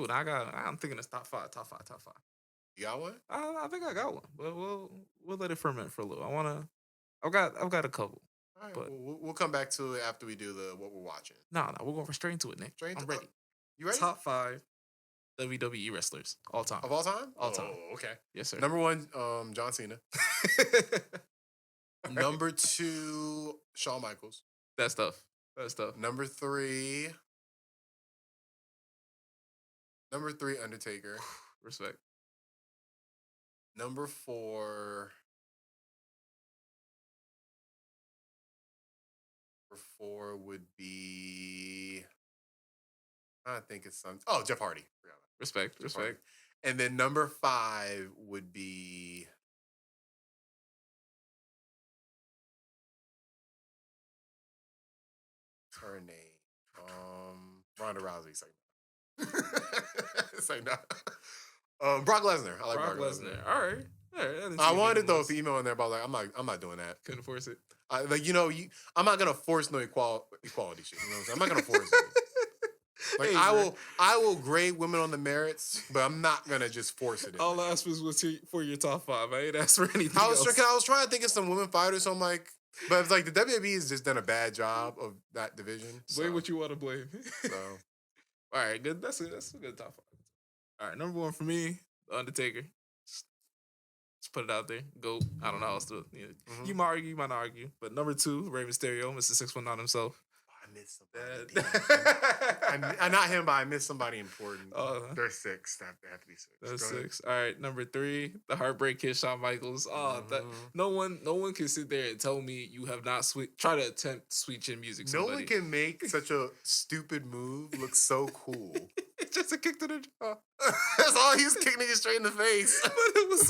Lou. I'm thinking it's top five. You got one? I think I got one, but we'll let it ferment for a little. I've got a couple, All right, but we'll come back to it after we do the what we're watching. no, we're going straight into it, Nick. I'm ready. You ready? Top 5 WWE wrestlers all time. Of all time? All time. Oh, okay. Yes, sir. Number 1, John Cena. Number 2, Shawn Michaels. That's tough. Number 3, Undertaker. Respect. Number 4 would be, I think it's Jeff Hardy. Respect. And then number 5 would be her name. Ronda Rousey. Say no. Brock Lesnar. I like Brock Lesnar. All right. I wanted to throw a female in there, but I'm not doing that. Couldn't force it. I'm not gonna force no equality shit. You know what I'm saying? I'm not gonna force it. Like hey, I will grade women on the merits, but I'm not gonna just force it. All I asked was for your top 5. I ain't asked for anything else. I was trying to think of some women fighters, so I'm like, but it's like the WWE has just done a bad job of that division. Blame what you want to blame. So, all right, good. That's a good top 5. All right, number 1 for me, The Undertaker. Just put it out there. GOAT. I don't know how else to. You might argue, you might not argue. But number 2, Rey Mysterio, Mr. 619 himself. I missed somebody. Not him, but I missed somebody important. They're 6. They have to be 6. That's 6. All right, number 3, the Heartbreak Kid, Shawn Michaels. No one can sit there and tell me you have not try to attempt sweet chin music. No one can make such a stupid move look so cool. It's just a kick to the jaw. That's all. He was kicking niggas straight in the face. But it was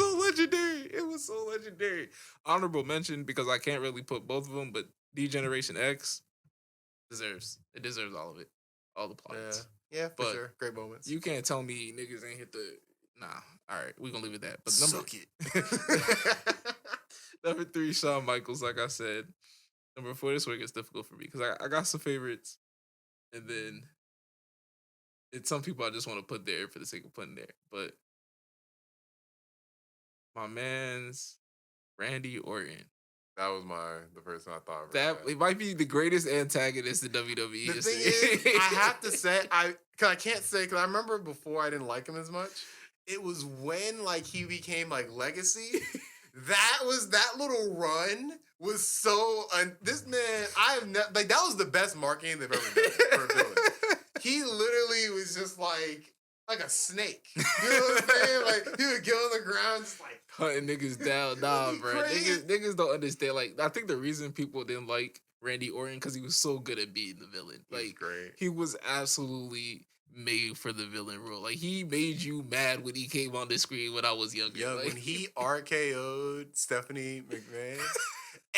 so legendary. Honorable mention, because I can't really put both of them, but D-Generation X deserves all of it. All the plaudits. Yeah, for sure. Great moments. You can't tell me niggas ain't hit the... Nah. All right, we're going to leave it at that. But Suck it. Number 3, Shawn Michaels, like I said. Number 4, this one gets difficult for me, because I got some favorites, and then it's some people I just want to put there for the sake of putting there. But my man's Randy Orton. That was the person I thought of. It might be the greatest antagonist in WWE history. Thing is, I have to say, I can't say, because I remember before I didn't like him as much. It was when he became legacy. That little run was so. This man, that was the best marketing they've ever done for a villain. He literally was just like a snake. You know what I'm saying? He would get on the ground, just hunting niggas down. Nah, bro. Niggas don't understand. I think the reason people didn't like Randy Orton because he was so good at being the villain. Great. He was absolutely made for the villain role. He made you mad when he came on the screen when I was younger. Yeah, when he RKO'd Stephanie McMahon.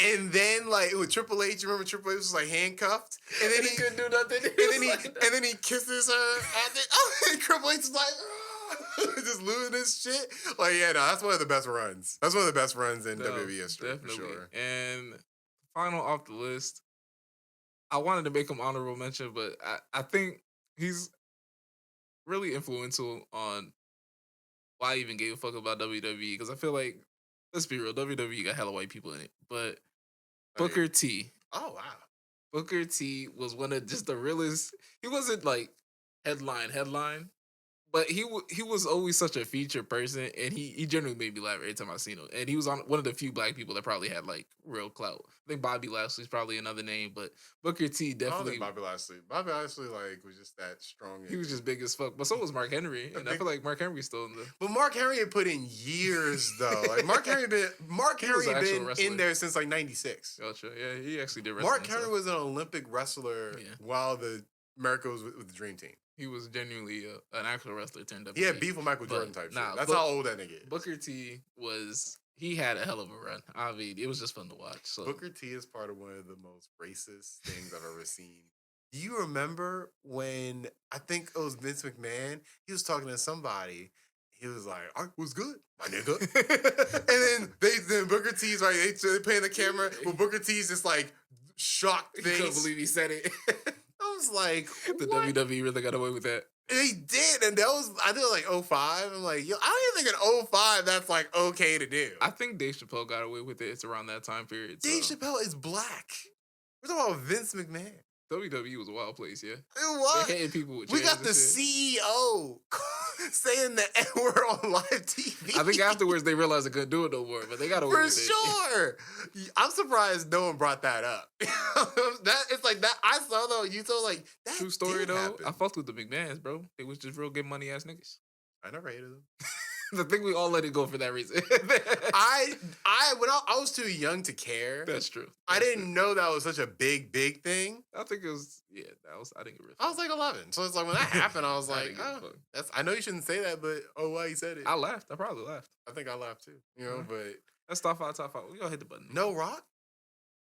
And then with Triple H, you remember Triple H was handcuffed, and then he couldn't do nothing. And then he kisses her. And Triple H is just losing his shit. That's one of the best runs. That's one of the best runs in WWE history, definitely. For sure. And final off the list, I wanted to make him honorable mention, but I think he's really influential on why I even gave a fuck about WWE, because I feel like, let's be real, WWE got hella white people in it. But Booker T. Oh, wow. Booker T was one of just the realest. He wasn't headline, but he was always such a featured person, and he generally made me laugh every time I seen him. And he was on one of the few black people that probably had real clout. I think Bobby Lashley's probably another name, but Booker T definitely. I don't think Bobby Lashley. Bobby Lashley was just that strong. He was just big as fuck, but so was Mark Henry, and I feel like Mark Henry's still in the. But Mark Henry had put in years though. Mark Henry been in there since '96. Gotcha. Yeah, he actually did wrestling. Mark Henry was an Olympic wrestler while America was with the Dream Team. He was genuinely an actual wrestler turned up. He had beef with Michael Jordan type shit. That's how old that nigga is. Booker T he had a hell of a run. I mean, it was just fun to watch. So Booker T is part of one of the most racist things I've ever seen. Do you remember when, I think it was Vince McMahon, he was talking to somebody, he was like, "All right, what's good, my nigga?" And then Booker T's they playing the camera, but Booker T's just shocked face. He couldn't believe he said it. I was like, the WWE really got away with that. They did, and that was I think like 05. I'm like, yo, I don't even think in 05 that's like okay to do. I think Dave Chappelle got away with it. It's around that time period. Dave So. Chappelle is black. We're talking about Vince McMahon. WWE was a wild place, yeah. It was. They hitting people with We chairs got and the shit. CEO saying the N word on live TV. I think afterwards they realized they couldn't do it no more, but they got away For with it. sure. I'm surprised no one brought that up. That it's like that. I saw though. You told like that. True story did though. happen. I fucked with the McMahons, bro. They was just real good money ass niggas. I never hated them. I think we all let it go for that reason. I was too young to care. That's true. I That's didn't know that was such a big thing. true. I think it was. Yeah, that was. I think it was. I was like 11, so it's like when that happened, I was I like, didn't give a oh, fuck. that's. I know you shouldn't say that, but oh, why you said it? I laughed. I probably laughed. I think I laughed too. You know, Mhm. but That's top five. Top five. We gonna hit the button. no Rock.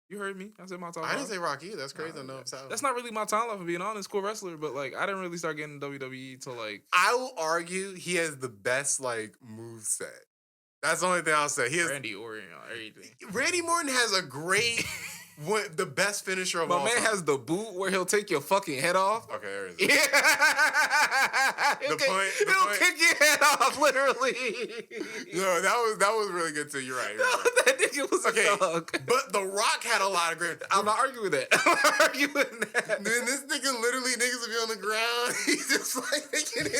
You heard me. I said my top I five. didn't say Rock either. That's crazy. Nah, I know. yeah. That's not really my timeline, for being honest. Cool wrestler, but like I didn't really start getting WWE till like I will argue he has the best like move set. That's the only thing I'll say. He has Randy Orton on everything. Randy Orton has a great, the best finisher of My all man time. has the boot where he'll take your fucking head off. Okay, there it is. Yeah. The point- He'll kick your head off, literally. No, that was really good too. You're right. You're right. That nigga was Okay, a dog. but The Rock had a lot of great. I'm not arguing that. I'm not arguing that. Then this nigga literally niggas will be on the ground. He's just like thinking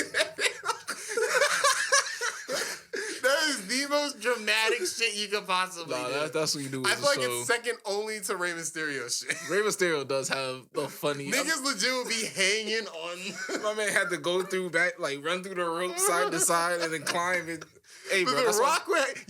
that is the most dramatic shit you could possibly do. That's what you do. I feel like so, it's second only to Rey Mysterio shit. Rey Mysterio does have the funny. Niggas legit will be hanging on. My man had to go through back, like run through the rope side to side and then climb it. Hey, bro, But that's The why, Rock,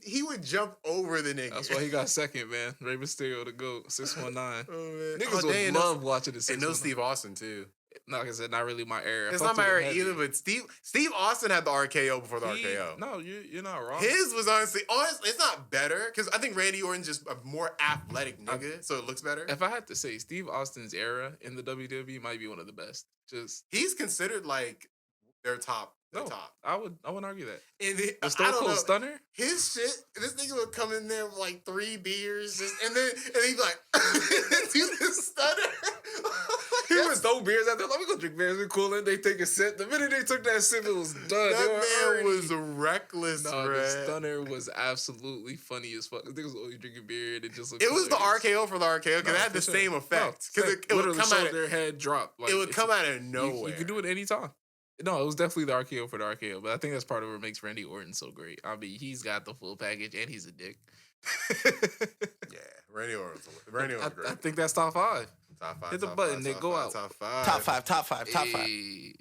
he would jump over the nigga. that's why he got second, man. Rey Mysterio to go 619. Oh, man. Niggas would love watching this. And no Steve Austin too. No, like I said, not really my era. It's Fucked not my with era him heavy. either, but Steve Austin had the RKO before the He- RKO. No, you're not wrong. His was honestly, it's not better because I think Randy Orton's just a more athletic nigga, so it looks better. If I had to say, Steve Austin's era in the WWE might be one of the best. Just He's considered like their top. no, Top. I wouldn't argue that. And The I Stone don't Cold know. Stunner. His shit, this nigga would come in there with like 3 beers, and he'd be like, do this stunner. He would throw beers out there. Let me go drink beers. We're cooling. They take a sip. The minute they took that sip, it was done. That man was reckless, No, bruh. the stunner was absolutely funny as fuck. They was always drinking beer and it just looked It was the hilarious. RKO for the RKO because No, it had for the sure. same effect. No, Because it would literally come showed out of their head drop. Like, it would it's- come out of nowhere. You can do it anytime. No, it was definitely the RKO for the RKO, but I think that's part of what makes Randy Orton so great. I mean, he's got the full package and he's a dick. Yeah, Randy Orton's great. I think that's top five. Top 5. Hit the top button, five, Nick. top Go five, out. Top 5. Top five, top five, top five. Hey.